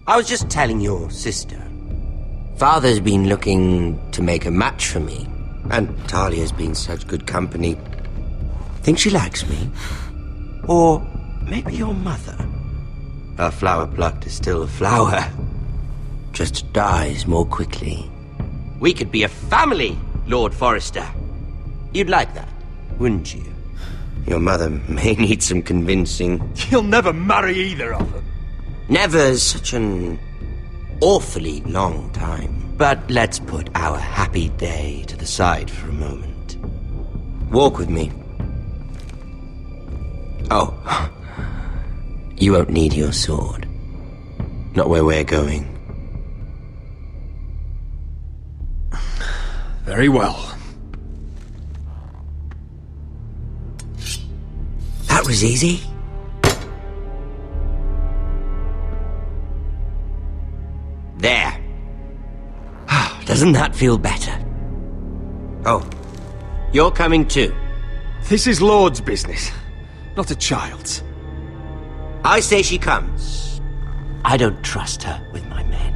I was just telling your sister. Father's been looking to make a match for me, and Talia's been such good company. Think she likes me? Or maybe your mother? A flower plucked is still a flower. Just dies more quickly. We could be a family, Lord Forrester. You'd like that, wouldn't you? Your mother may need some convincing. You'll never marry either of them. Never's such an awfully long time. But let's put our happy day to the side for a moment. Walk with me. Oh, you won't need your sword. Not where we're going. Very well. That was easy. There. Doesn't that feel better? Oh, you're coming too. This is Lord's business, not a child's. I say she comes. I don't trust her with my men.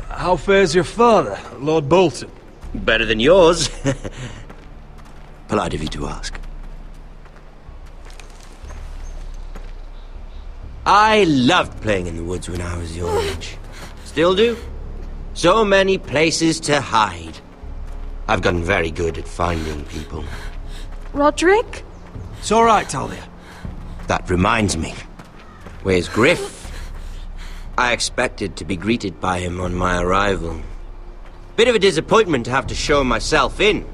How fares your father, Lord Bolton? Better than yours. Polite of you to ask. I loved playing in the woods when I was your age. Still do. So many places to hide. I've gotten very good at finding people. Rodrik? It's all right, Talia. That reminds me. Where's Griff? I expected to be greeted by him on my arrival. Bit of a disappointment to have to show myself in.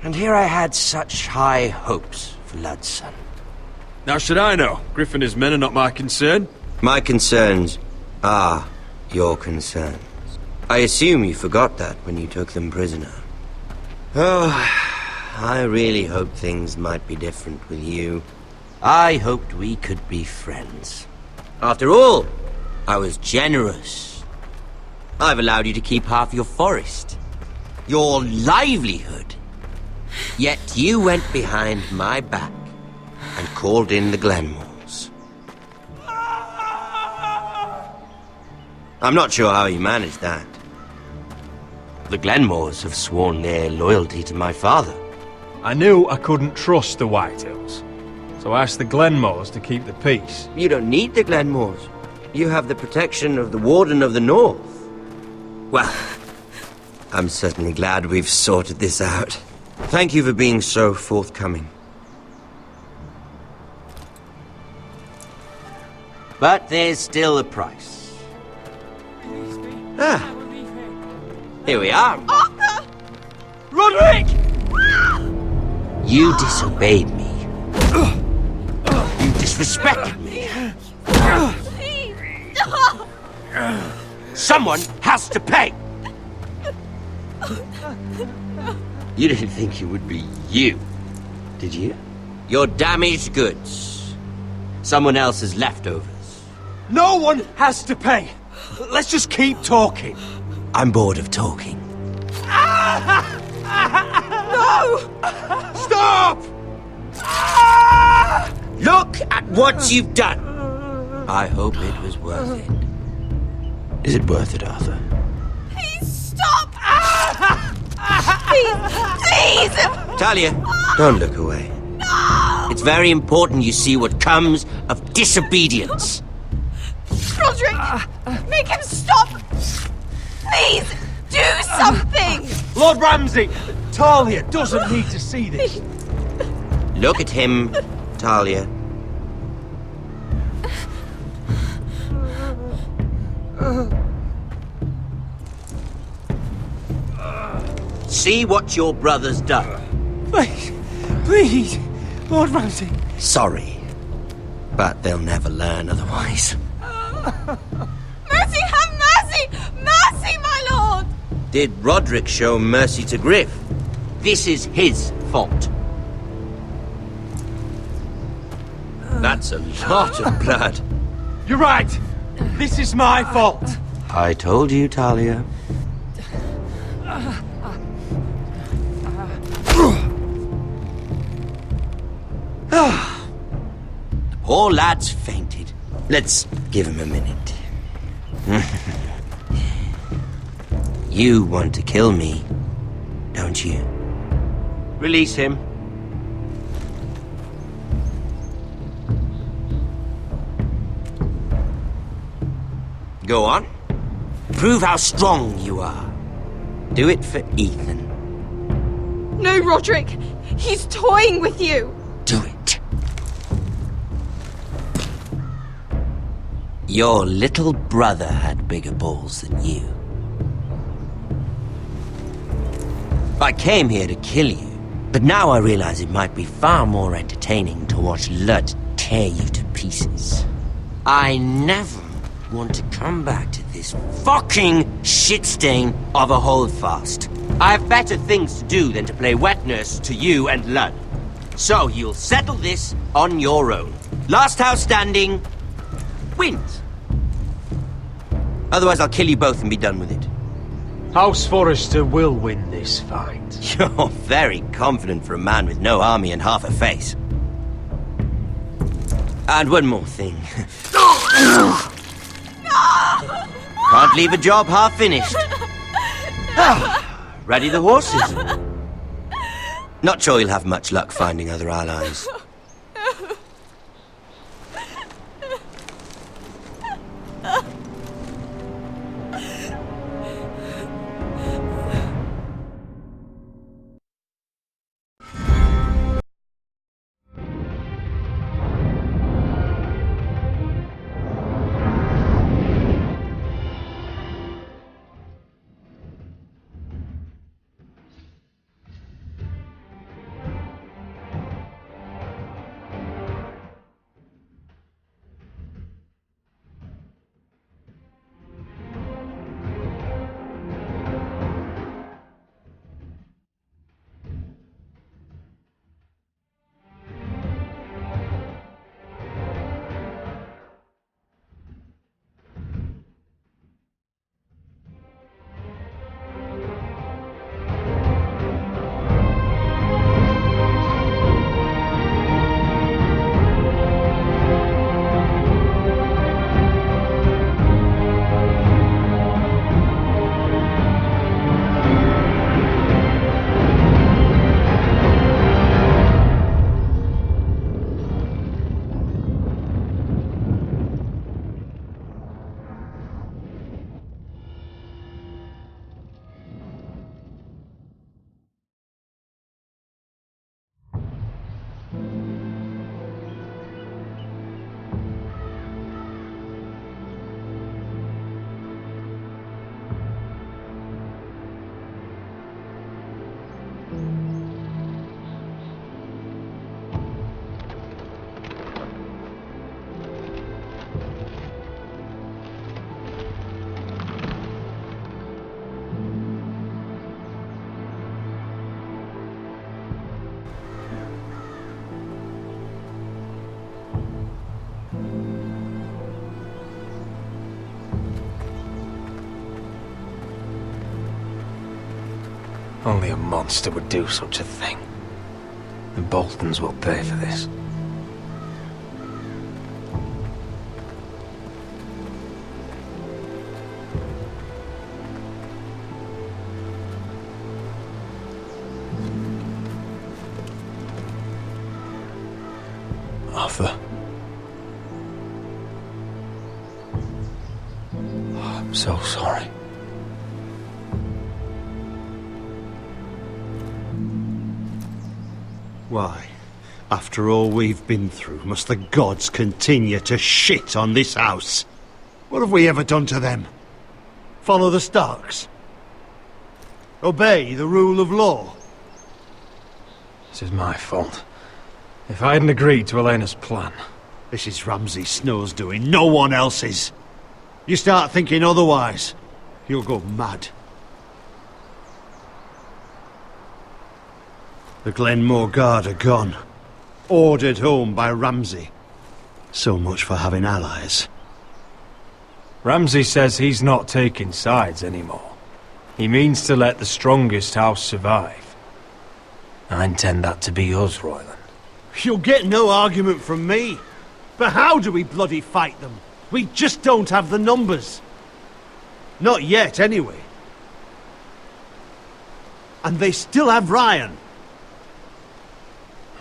And here I had such high hopes for Ludson. Now should I know? Griff and his men are not my concern. My concerns are your concerns. I assume you forgot that when you took them prisoner. Oh, I really hoped things might be different with you. I hoped we could be friends. After all, I was generous. I've allowed you to keep half your forest. Your livelihood. Yet you went behind my back and called in the Glenmores. I'm not sure how you managed that. The Glenmores have sworn their loyalty to my father. I knew I couldn't trust the Whitehills, so I asked the Glenmores to keep the peace. You don't need the Glenmores. You have the protection of the Warden of the North. Well, I'm certainly glad we've sorted this out. Thank you for being so forthcoming. But there's still a price. Ah, here we are. Arthur! Rodrik! You disobeyed me. You disrespected me. Please! No! Someone has to pay. You didn't think it would be you, did you? Your damaged goods. Someone else's leftovers. No one has to pay. Let's just keep talking. I'm bored of talking. No! Stop! Look at what you've done. I hope it was worth it. Is it worth it, Arthur? Please stop! Please! Talia, don't look away. No! It's very important you see what comes of disobedience. Rodrik! Make him stop! Please! Do something! Lord Ramsay, Talia doesn't need to see this. Look at him, Talia. See what your brother's done. Please, please, Lord Ramsay. Sorry, but they'll never learn otherwise. Mercy, have mercy! Mercy, my lord! Did Rodrik show mercy to Griff? This is his fault. That's a lot of blood. You're right. This is my fault. I told you, Talia. The poor lad's fainted. Let's give him a minute. You want to kill me, don't you? Release him. Go on. Prove how strong you are. Do it for Ethan. No, Rodrik! He's toying with you! Do it. Your little brother had bigger balls than you. I came here to kill you, but now I realize it might be far more entertaining to watch Lud tear you to pieces. I never want to come back to this fucking shit stain of a holdfast. I have better things to do than to play wet nurse to you and Lud. So you'll settle this on your own. Last house standing wins. Otherwise I'll kill you both and be done with it. House Forrester will win this fight. You're very confident for a man with no army and half a face. And one more thing. Can't leave a job half finished. Ready the horses? Not sure you'll have much luck finding other allies. Only a monster would do such a thing. The Boltons will pay for this. Arthur. Oh, I'm so sorry. Why, after all we've been through, must the gods continue to shit on this house? What have we ever done to them? Follow the Starks? Obey the rule of law? This is my fault. If I hadn't agreed to Elena's plan... This is Ramsay Snow's doing, no one else's. You start thinking otherwise, you'll go mad. The Glenmore Guard are gone. Ordered home by Ramsay. So much for having allies. Ramsay says he's not taking sides anymore. He means to let the strongest house survive. I intend that to be us, Royland. You'll get no argument from me. But how do we bloody fight them? We just don't have the numbers. Not yet, anyway. And they still have Ryan.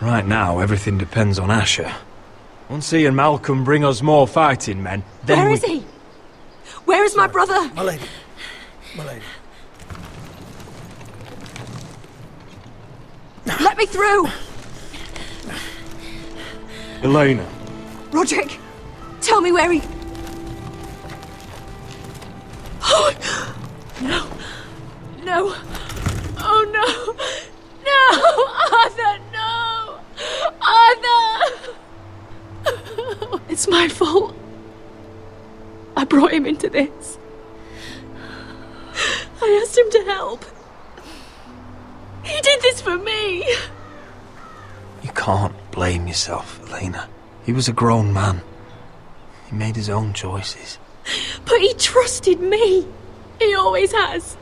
Right now, everything depends on Asher. Once he and Malcolm bring us more fighting men, then Where is he? Where is my brother? My lady. My lady. Let me through! Elena. Rodrik, tell me where he... Oh, no. No. Oh, no. No! Arthur, no! Arthur! It's my fault. I brought him into this. I asked him to help. He did this for me. You can't blame yourself, Elena. He was a grown man. He made his own choices. But he trusted me. He always has.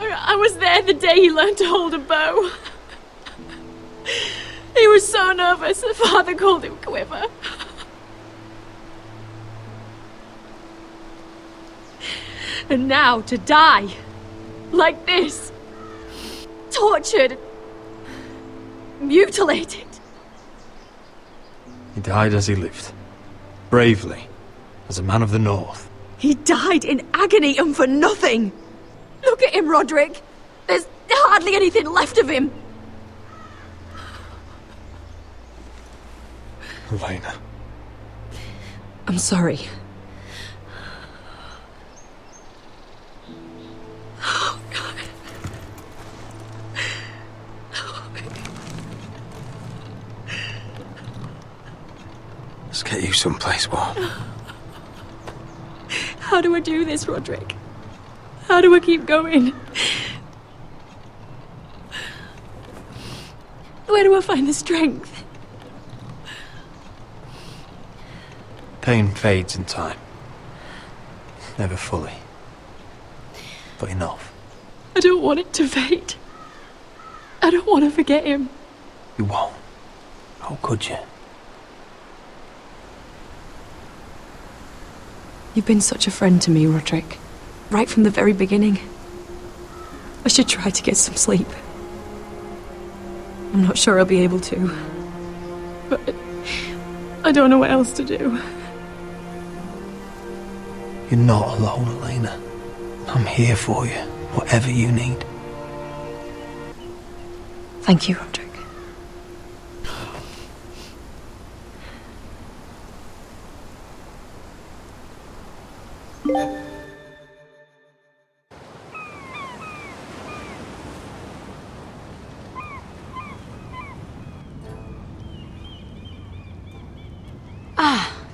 I was there the day he learned to hold a bow. He was so nervous, the father called him Quiver. And now to die, like this, tortured, mutilated. He died as he lived. Bravely. As a man of the North. He died in agony and for nothing. Look at him, Rodrik. There's hardly anything left of him. Elena. I'm sorry. Oh, God. Let's get you someplace warm. How do I do this, Rodrik? How do I keep going? Where do I find the strength? Pain fades in time. Never fully. But enough. I don't want it to fade. I don't want to forget him. You won't. How could you? You've been such a friend to me, Rodrik. Right from the very beginning. I should try to get some sleep. I'm not sure I'll be able to. But I don't know what else to do. You're not alone, Elena. I'm here for you, whatever you need. Thank you, Rodrik.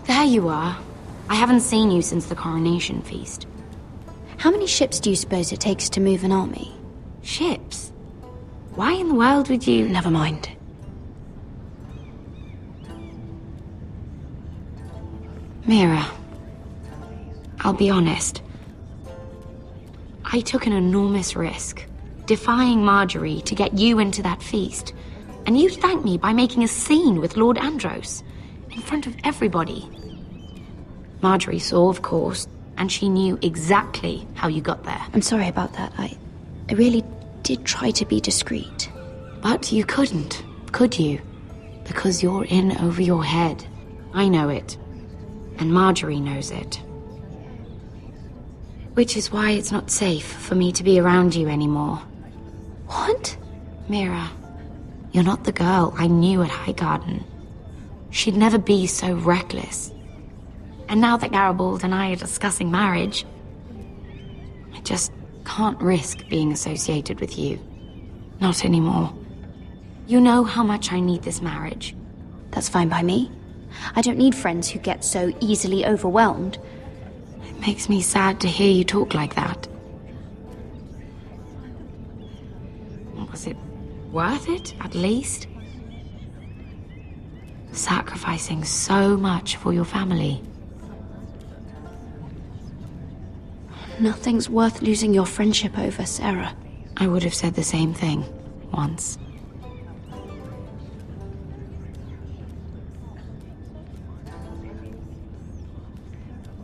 There you are. I haven't seen you since the coronation feast. How many ships do you suppose it takes to move an army? Ships? Why in the world would you... Never mind. Mira, I'll be honest. I took an enormous risk, defying Marjorie to get you into that feast. And you thanked me by making a scene with Lord Andros, in front of everybody. Marjorie saw, of course, and she knew exactly how you got there. I'm sorry about that. I really did try to be discreet. But you couldn't, could you? Because you're in over your head. I know it. And Marjorie knows it. Which is why it's not safe for me to be around you anymore. What? Mira, you're not the girl I knew at Highgarden. She'd never be so reckless. And now that Garibald and I are discussing marriage, I just can't risk being associated with you. Not anymore. You know how much I need this marriage. That's fine by me. I don't need friends who get so easily overwhelmed. It makes me sad to hear you talk like that. Was it Worth it, at least. Sacrificing so much for your family. Nothing's worth losing your friendship over, Sarah. I would have said the same thing once.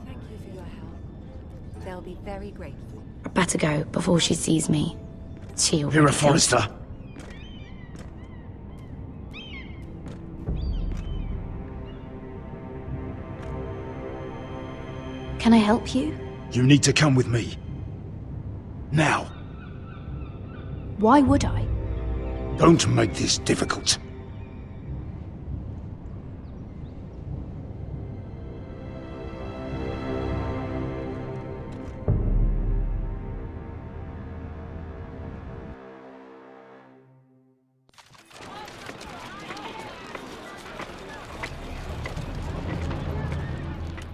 Thank you for your help. They'll be very grateful. I better go before she sees me. She already Here, thinks- Forrester. Can I help you? You need to come with me. Now. Why would I? Don't make this difficult.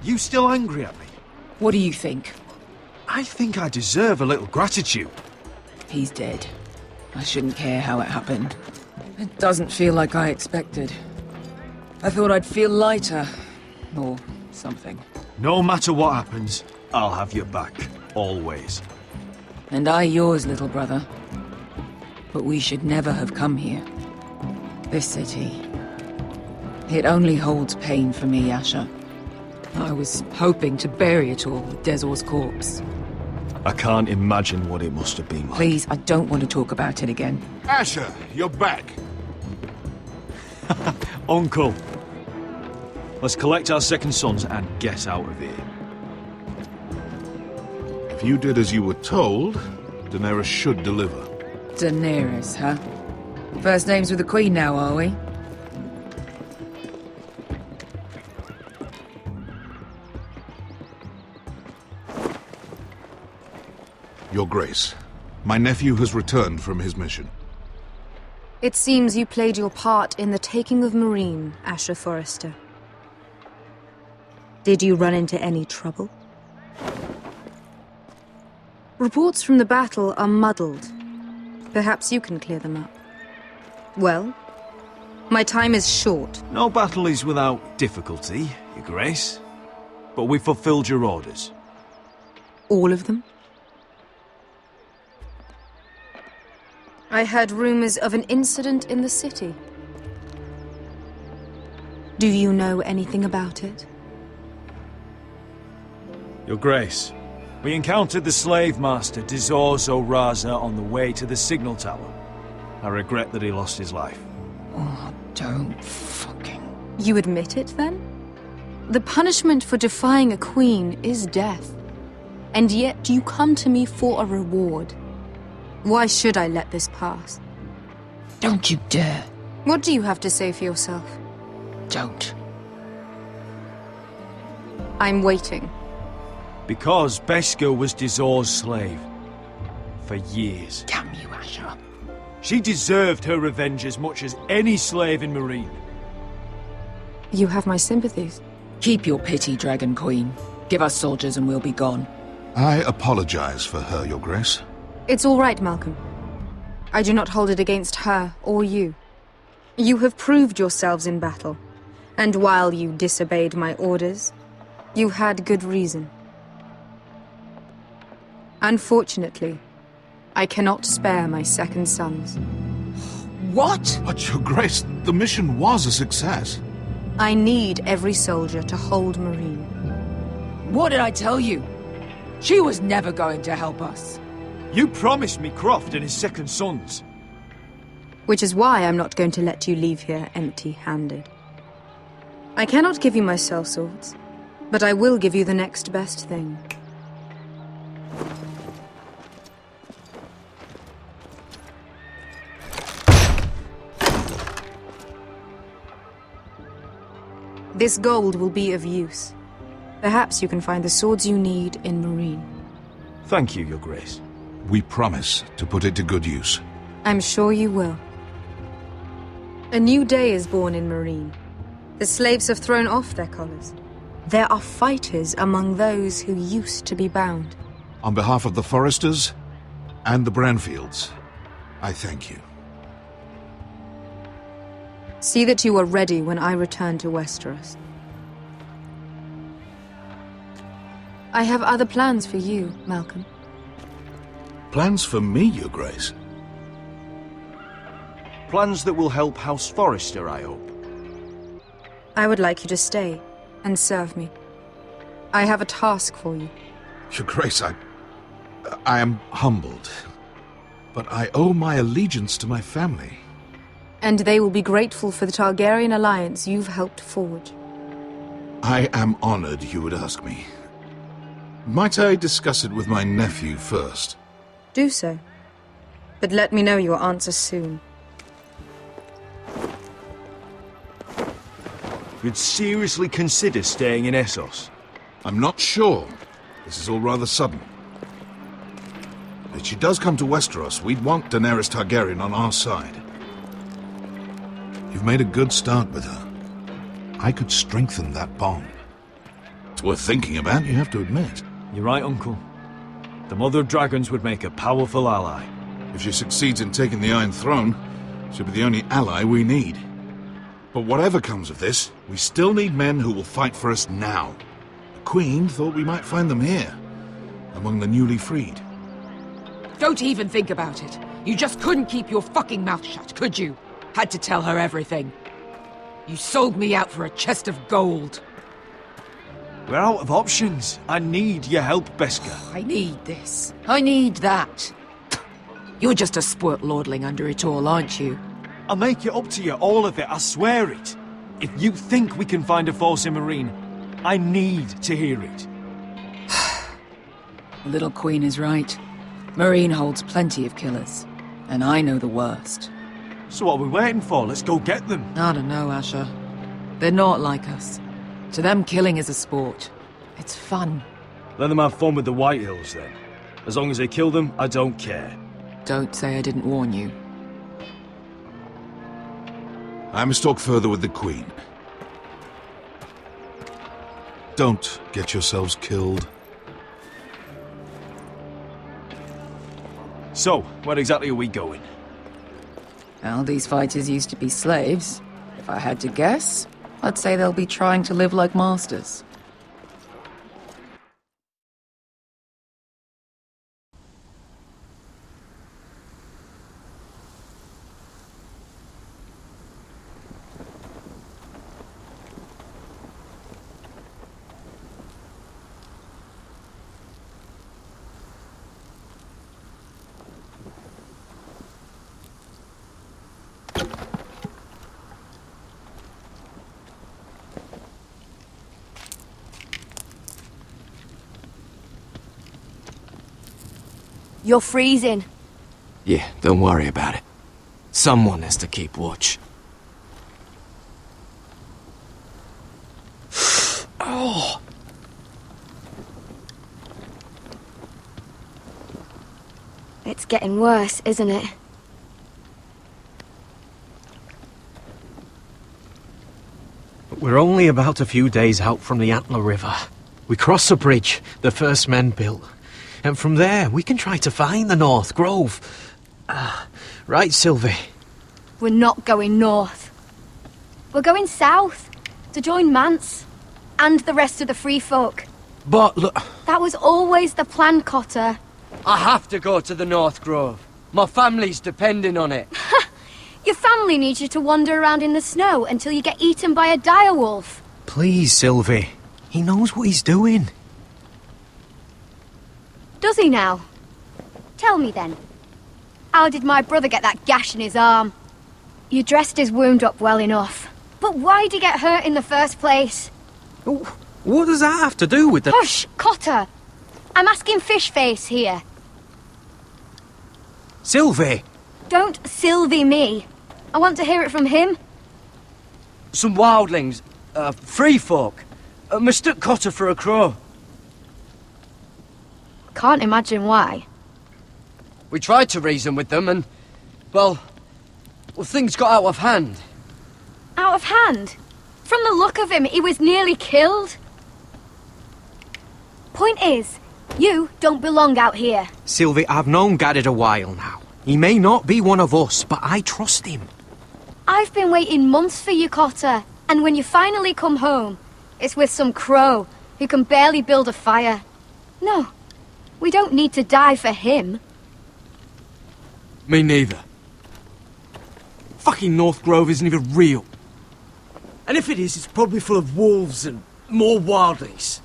You still angry at me? What do you think? I think I deserve a little gratitude. He's dead. I shouldn't care how it happened. It doesn't feel like I expected. I thought I'd feel lighter. Or something. No matter what happens, I'll have your back. Always. And I yours, little brother. But we should never have come here. This city. It only holds pain for me, Asher. I was hoping to bury it all with Dezor's corpse. I can't imagine what it must have been like. Please, I don't want to talk about it again. Asher, you're back. Uncle. Let's collect our second sons and get out of here. If you did as you were told, Daenerys should deliver. Daenerys, huh? First names with the Queen now, are we? Your Grace, my nephew has returned from his mission. It seems you played your part in the taking of Marine, Asher Forrester. Did you run into any trouble? Reports from the battle are muddled. Perhaps you can clear them up. Well, my time is short. No battle is without difficulty, Your Grace. But we fulfilled your orders. All of them? I heard rumors of an incident in the city. Do you know anything about it? Your Grace, we encountered the slave master Dezor Zoraza on the way to the signal tower. I regret that he lost his life. Oh, don't fucking... You admit it, then? The punishment for defying a queen is death. And yet you come to me for a reward. Why should I let this pass? Don't you dare. What do you have to say for yourself? Don't. I'm waiting. Because Beskha was Dezor's slave. For years. Damn you, Asher. She deserved her revenge as much as any slave in Marine. You have my sympathies. Keep your pity, Dragon Queen. Give us soldiers and we'll be gone. I apologize for her, Your Grace. It's all right, Malcolm. I do not hold it against her or you. You have proved yourselves in battle. And while you disobeyed my orders, you had good reason. Unfortunately, I cannot spare my second sons. What? But, Your Grace, the mission was a success. I need every soldier to hold Marine. What did I tell you? She was never going to help us. You promised me Croft and his second sons. Which is why I'm not going to let you leave here empty-handed. I cannot give you my sellswords, but I will give you the next best thing. This gold will be of use. Perhaps you can find the swords you need in Marine. Thank you, Your Grace. We promise to put it to good use. I'm sure you will. A new day is born in Marine. The slaves have thrown off their collars. There are fighters among those who used to be bound. On behalf of the Forresters and the Branfields, I thank you. See that you are ready when I return to Westeros. I have other plans for you, Malcolm. Plans for me, Your Grace? Plans that will help House Forrester, I hope. I would like you to stay and serve me. I have a task for you. Your Grace, I am humbled. But I owe my allegiance to my family. And they will be grateful for the Targaryen alliance you've helped forge. I am honored you would ask me. Might I discuss it with my nephew first? Do so. But let me know your answer soon. You'd seriously consider staying in Essos? I'm not sure. This is all rather sudden. If she does come to Westeros, we'd want Daenerys Targaryen on our side. You've made a good start with her. I could strengthen that bond. It's worth thinking about, you have to admit. You're right, Uncle. The Mother of Dragons would make a powerful ally. If she succeeds in taking the Iron Throne, she'll be the only ally we need. But whatever comes of this, we still need men who will fight for us now. The Queen thought we might find them here, among the newly freed. Don't even think about it. You just couldn't keep your fucking mouth shut, could you? Had to tell her everything. You sold me out for a chest of gold. We're out of options. I need your help, Beskha. I need this. I need that. You're just a spoilt lordling under it all, aren't you? I'll make it up to you, all of it, I swear it. If you think we can find a force in Marine, I need to hear it. The little queen is right. Marine holds plenty of killers, and I know the worst. So what are we waiting for? Let's go get them. I don't know, Asher. They're not like us. To them, killing is a sport. It's fun. Let them have fun with the White Hills, then. As long as they kill them, I don't care. Don't say I didn't warn you. I must talk further with the Queen. Don't get yourselves killed. So, where exactly are we going? Well, these fighters used to be slaves. If I had to guess, I'd say they'll be trying to live like masters. You're freezing. Yeah, don't worry about it. Someone has to keep watch. Oh! It's getting worse, isn't it? We're only about a few days out from the Antler River. We cross a bridge the first men built. And from there, we can try to find the North Grove. Right, Sylvie? We're not going north. We're going south, to join Mance, and the rest of the Free Folk. But look... That was always the plan, Cotter. I have to go to the North Grove. My family's depending on it. Your family needs you to wander around in the snow until you get eaten by a direwolf. Please, Sylvie. He knows what he's doing. Does he now? Tell me then. How did my brother get that gash in his arm? You dressed his wound up well enough. But why'd he get hurt in the first place? What does that have to do with the... Hush, Cotter! I'm asking Fishface here. Sylvie! Don't Sylvie me. I want to hear it from him. Some wildlings, free folk, mistook Cotter for a crow. Can't imagine why. We tried to reason with them and, well, things got out of hand. Out of hand? From the look of him, he was nearly killed. Point is, you don't belong out here. Sylvie, I've known Gaddard a while now. He may not be one of us, but I trust him. I I've been waiting months for you, Cotter. And when you finally come home, it's with some crow who can barely build a fire. No, we don't need to die for him. Me neither. Fucking North Grove isn't even real. And if it is, it's probably full of wolves and more wildlings.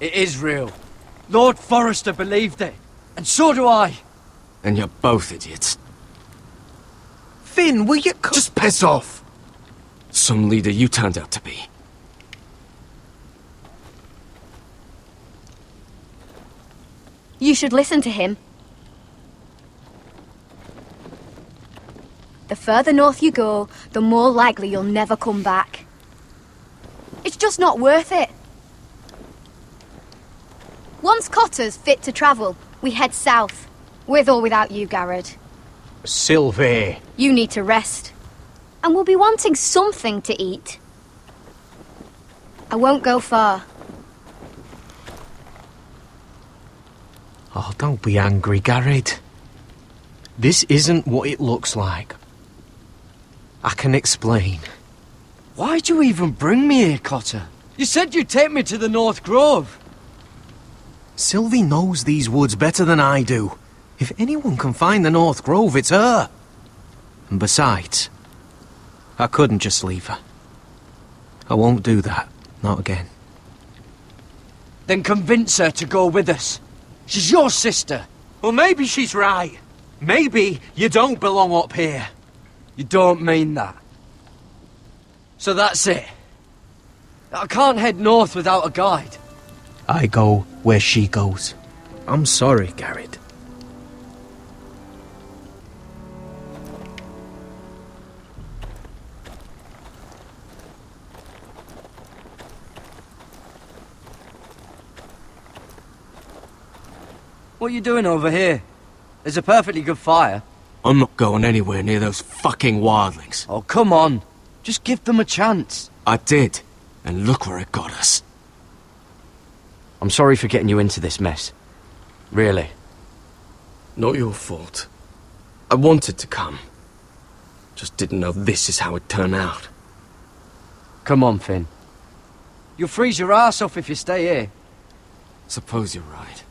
It is real. Lord Forrester believed it. And so do I. And you're both idiots. Finn, will you Just piss off! Some leader you turned out to be. You should listen to him. The further north you go, the more likely you'll never come back. It's just not worth it. Once Cotter's fit to travel, we head south. With or without you, Garrett. Sylvie. You need to rest. And we'll be wanting something to eat. I won't go far. Oh, don't be angry, Garrett. This isn't what it looks like. I can explain. Why'd you even bring me here, Cotter? You said you'd take me to the North Grove. Sylvie knows these woods better than I do. If anyone can find the North Grove, it's her. And besides, I couldn't just leave her. I won't do that. Not again. Then convince her to go with us. She's your sister. Well, maybe she's right. Maybe you don't belong up here. You don't mean that. So that's it. I can't head north without a guide. I go where she goes. I'm sorry, Garrett. What are you doing over here? There's a perfectly good fire. I'm not going anywhere near those fucking wildlings. Oh, come on. Just give them a chance. I did, and look where it got us. I'm sorry for getting you into this mess. Really. Not your fault. I wanted to come. Just didn't know this is how it'd turn out. Come on, Finn. You'll freeze your ass off if you stay here. Suppose you're right.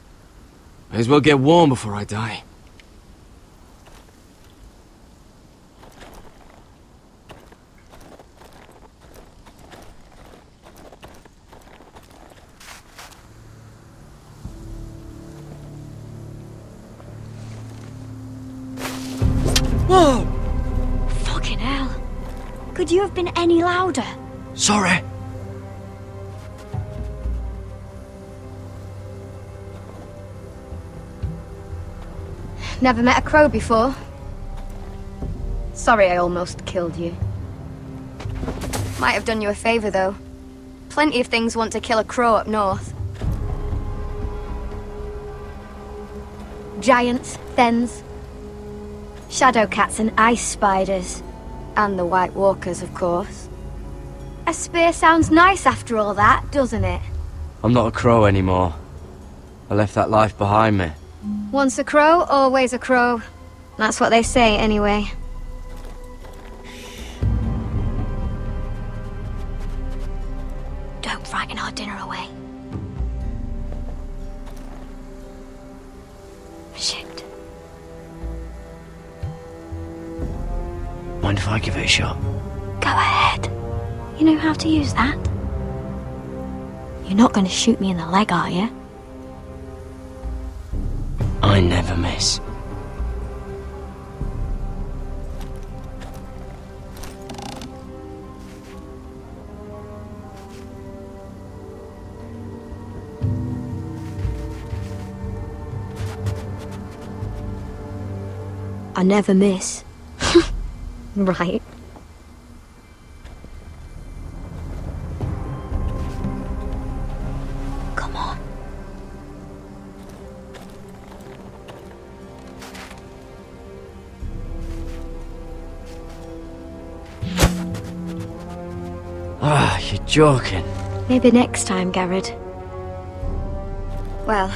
May as well get warm before I die. Whoa! Fucking hell. Could you have been any louder? Sorry. Never met a crow before. Sorry I almost killed you. Might have done you a favor, though. Plenty of things want to kill a crow up north. Giants, thens, shadow cats and ice spiders. And the White Walkers, of course. A spear sounds nice after all that, doesn't it? I'm not a crow anymore. I left that life behind me. Once a crow, always a crow. That's what they say, anyway. Don't frighten our dinner away. Shit. Mind if I give it a shot? Go ahead. You know how to use that? You're not going to shoot me in the leg, are you? I never miss. I never miss. Right. Come on. Ah, you're joking. Maybe next time, Garrett. Well,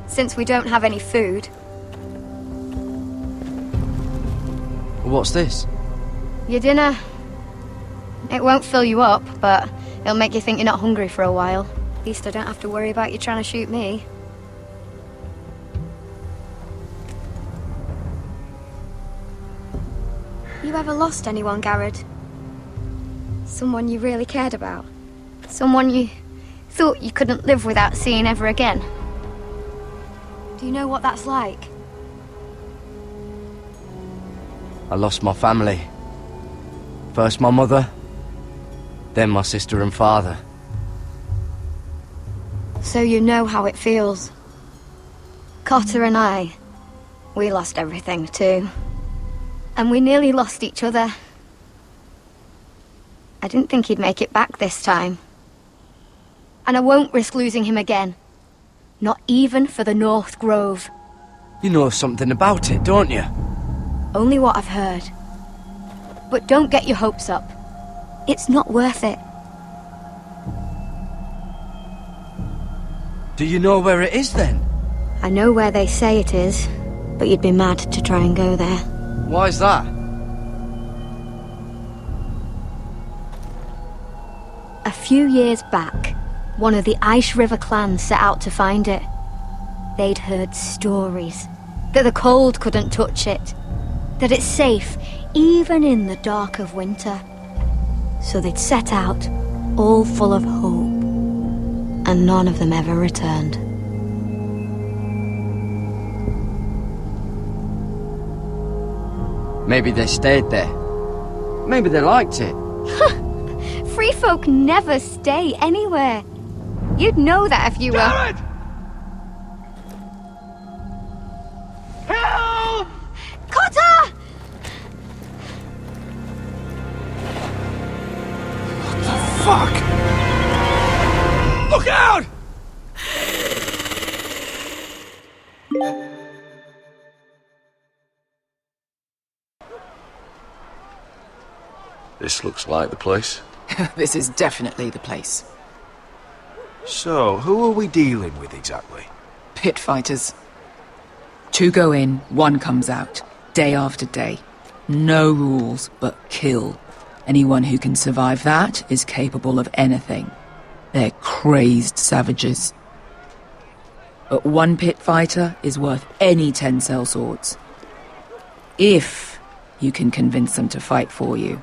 since we don't have any food... What's this? Your dinner. It won't fill you up, but it'll make you think you're not hungry for a while. At least I don't have to worry about you trying to shoot me. You ever lost anyone, Garrett? Someone you really cared about? Someone you thought you couldn't live without seeing ever again? Do you know what that's like? I lost my family. First my mother, then my sister and father. So you know how it feels. Cotter and I, we lost everything too. And we nearly lost each other. I didn't think he'd make it back this time. And I won't risk losing him again. Not even for the North Grove. You know something about it, don't you? Only what I've heard. But don't get your hopes up. It's not worth it. Do you know where it is then? I know where they say it is, but you'd be mad to try and go there. Why's that? A few years back, one of the Ice River clans set out to find it. They'd heard stories that the cold couldn't touch it, that it's safe even in the dark of winter. So they'd set out, all full of hope, and none of them ever returned. Maybe they stayed there. Maybe they liked it. Free folk never stay anywhere. You'd know that if you were... Garrett! Help! Cotter! What the fuck? Look out! This looks like the place. This is definitely the place. So, who are we dealing with exactly? Pit fighters. 2 go in, 1 comes out. Day after day. No rules, but kill. Anyone who can survive that is capable of anything. They're crazed savages. But 1 pit fighter is worth any 10 sellswords. If you can convince them to fight for you.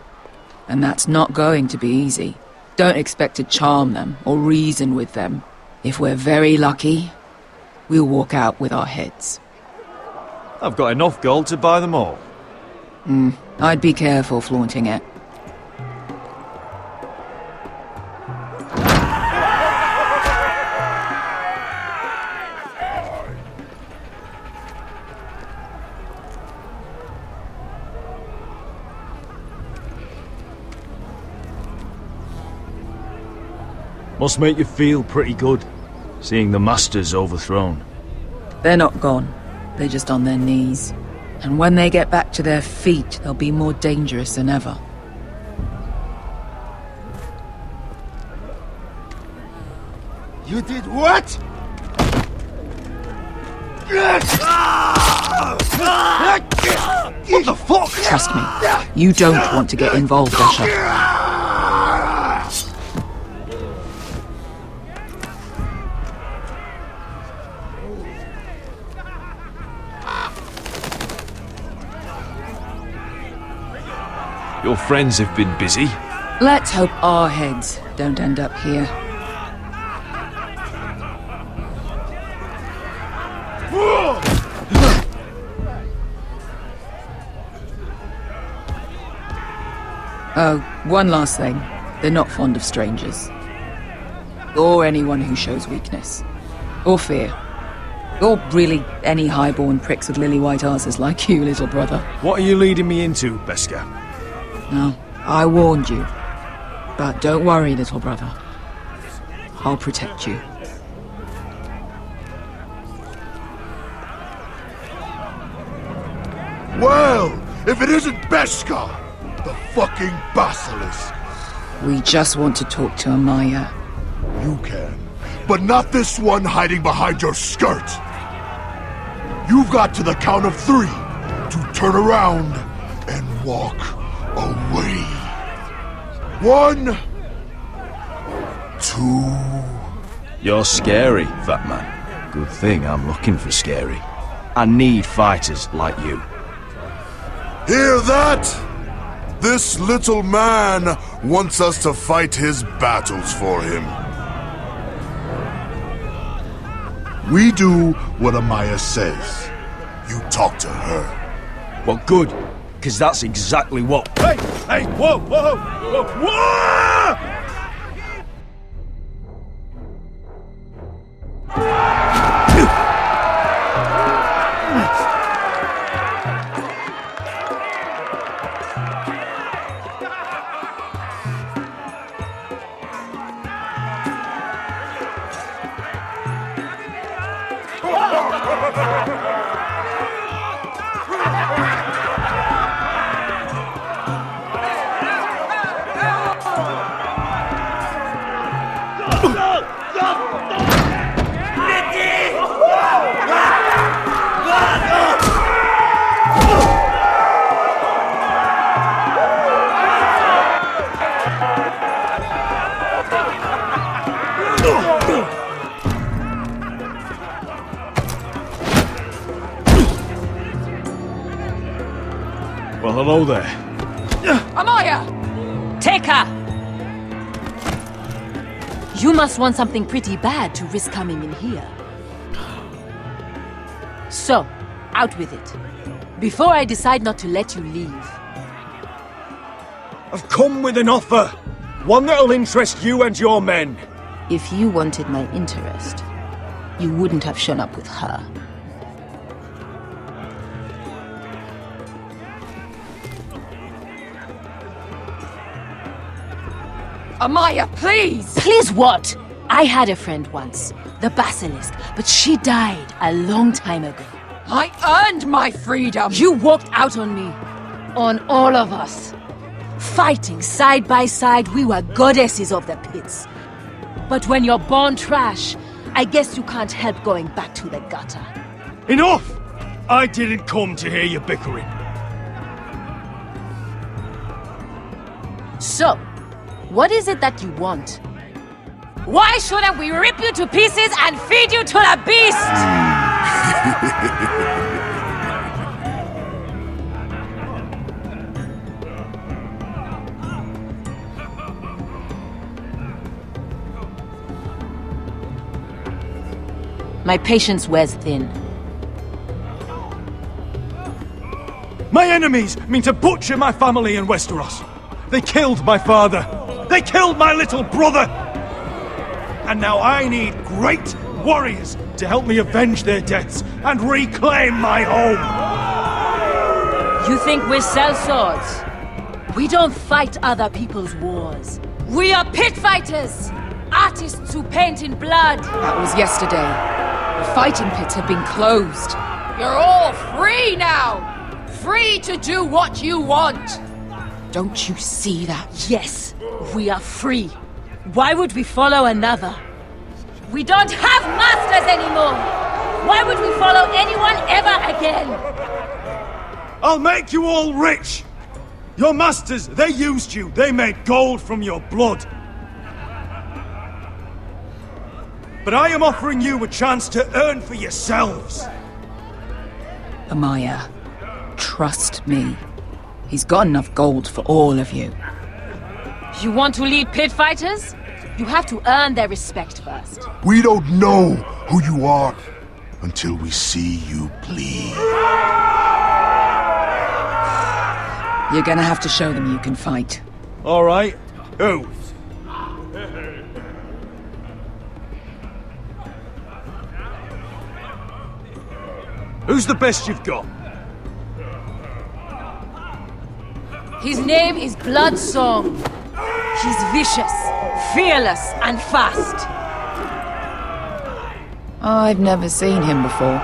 And that's not going to be easy. Don't expect to charm them or reason with them. If we're very lucky, we'll walk out with our heads. I've got enough gold to buy them all. I'd be careful flaunting it. Must make you feel pretty good, seeing the Masters overthrown. They're not gone. They're just on their knees. And when they get back to their feet, they'll be more dangerous than ever. You did what? What the fuck? Trust me, you don't want to get involved, Asher. Your friends have been busy. Let's hope our heads don't end up here. Oh, one last thing. They're not fond of strangers. Or anyone who shows weakness. Or fear. Or really any highborn pricks with lily-white asses like you, little brother. What are you leading me into, Beskar? No, I warned you. But don't worry, little brother. I'll protect you. Well, if it isn't Beskar, the fucking basilisk. We just want to talk to Amaya. You can, but not this one hiding behind your skirt. You've got to the count of 3 to turn around and walk away. 1, 2. You're scary, fat man. Good thing I'm looking for scary. I need fighters like you. Hear that? This little man wants us to fight his battles for him. We do what Amaya says. You talk to her. Well, good, because that's exactly what... Hey! Hey! Whoa! Whoa! Whoa! Whoa! Well, hello there. Amaya! Take her! You must want something pretty bad to risk coming in here. So, out with it. Before I decide not to let you leave. I've come with an offer. One that'll interest you and your men. If you wanted my interest, you wouldn't have shown up with her. Amaya, please! Please what? I had a friend once, the Basilisk, but she died a long time ago. I earned my freedom! You walked out on me. On all of us. Fighting side by side, we were goddesses of the pits. But when you're born trash, I guess you can't help going back to the gutter. Enough! I didn't come to hear you bickering. So, what is it that you want? Why shouldn't we rip you to pieces and feed you to the beast? My patience wears thin. My enemies mean to butcher my family in Westeros. They killed my father. They killed my little brother. And now I need great warriors to help me avenge their deaths and reclaim my home. You think we sell swords? We don't fight other people's wars. We are pit fighters! Artists who paint in blood. That was yesterday. The fighting pits have been closed. You're all free now! Free to do what you want! Don't you see that? Yes, we are free. Why would we follow another? We don't have masters anymore! Why would we follow anyone ever again? I'll make you all rich! Your masters, they used you. They made gold from your blood. But I am offering you a chance to earn for yourselves. Amaya, trust me. He's got enough gold for all of you. You want to lead pit fighters? You have to earn their respect first. We don't know who you are until we see you bleed. You're gonna have to show them you can fight. All right. Who? Who's the best you've got? His name is Bloodsong. He's vicious, fearless, and fast. I've never seen him before.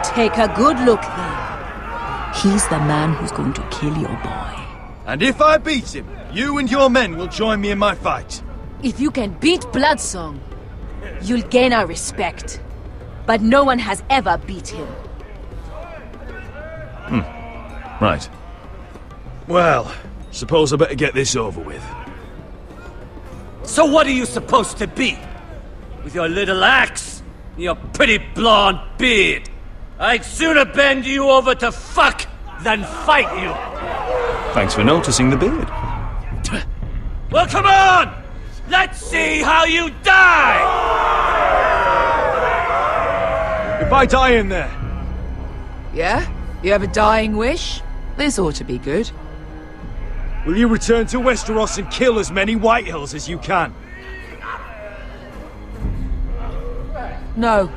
Take a good look then. He's the man who's going to kill your boy. And if I beat him, you and your men will join me in my fight. If you can beat Bloodsong, you'll gain our respect. But no one has ever beat him. Right. Well, suppose I better get this over with. So what are you supposed to be? With your little axe and your pretty blonde beard? I'd sooner bend you over to fuck than fight you. Thanks for noticing the beard. Well, come on! Let's see how you die! If I die in there... Yeah? You have a dying wish? This ought to be good. will you return to Westeros and kill as many Whitehills as you can? No.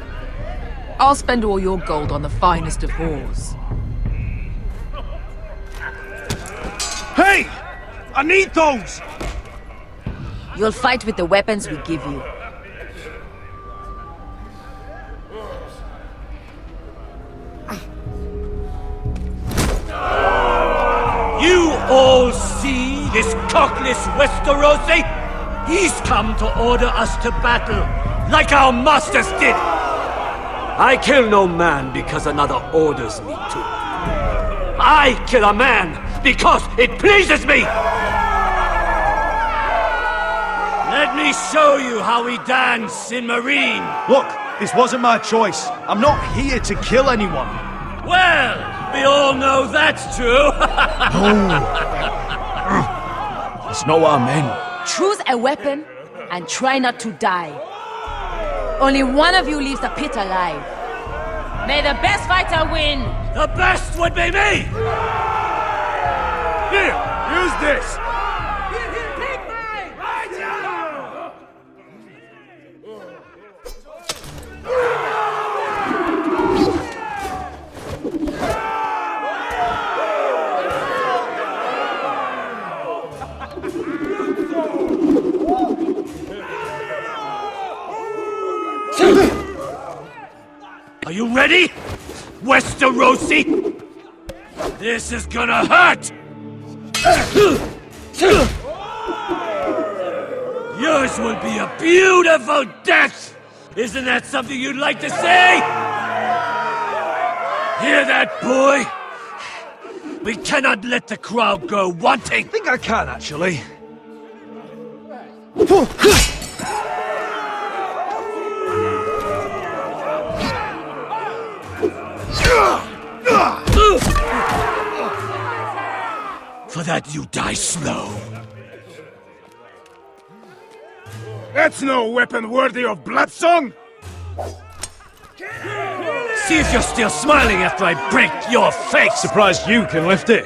I'll spend all your gold on the finest of whores. Hey! I need those! You'll fight with the weapons we give you. You all see this cockless Westerosi? He's come to order us to battle, like our masters did. I kill no man because another orders me to. I kill a man because it pleases me! Let me show you how we dance in Marine. Look, this wasn't my choice. I'm not here to kill anyone. Well, we all know that's true. That's not what I meant. Choose a weapon and try not to die. Only one of you leaves the pit alive. May the best fighter win! The best would be me! Here, use this! Are you ready, Westerosi? This is gonna hurt! Yours will be a beautiful death! Isn't that something you'd like to say? Hear that, boy? We cannot let the crowd go wanting! I think I can, actually. For that you die slow. That's no weapon worthy of Bloodsong! See if you're still smiling after I break your face! Surprised you can lift it.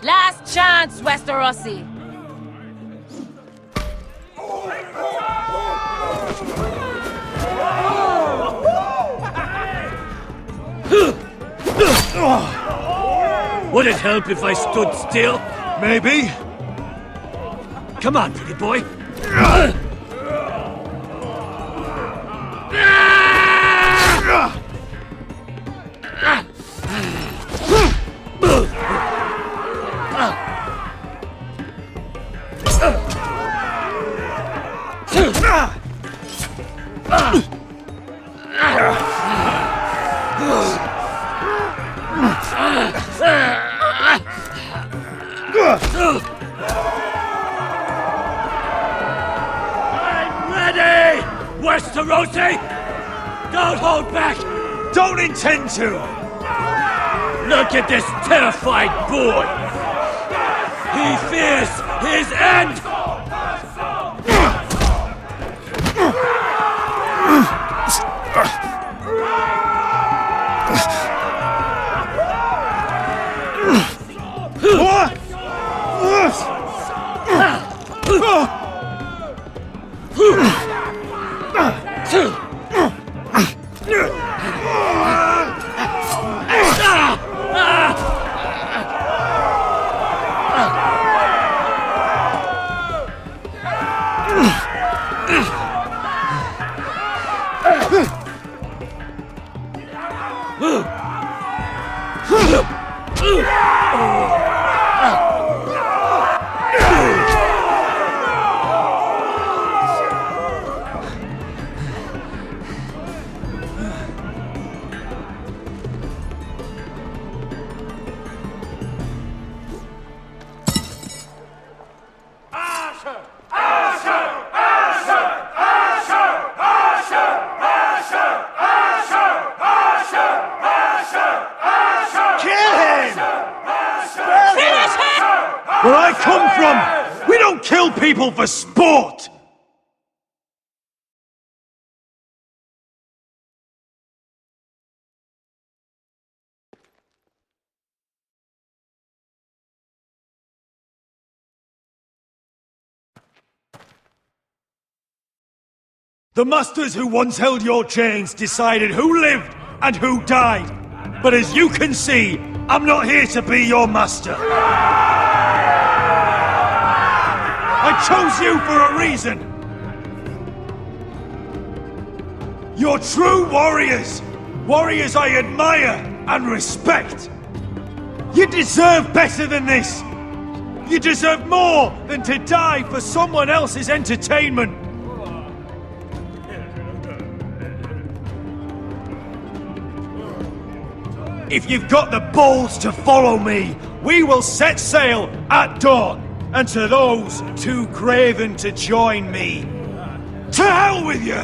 Last chance, Westerosi! Would it help if I stood still? Maybe. Come on, pretty boy. I'm ready, Westerosi! Don't hold back! Don't intend to! Look at this terrified boy! He fears his end! come from! We don't kill people for sport! The masters who once held your chains decided who lived and who died. But as you can see, I'm not here to be your master. I chose you for a reason. You're true warriors. Warriors I admire and respect. You deserve better than this. You deserve more than to die for someone else's entertainment. If you've got the balls to follow me, we will set sail at dawn. And to those too craven to join me, to hell with you!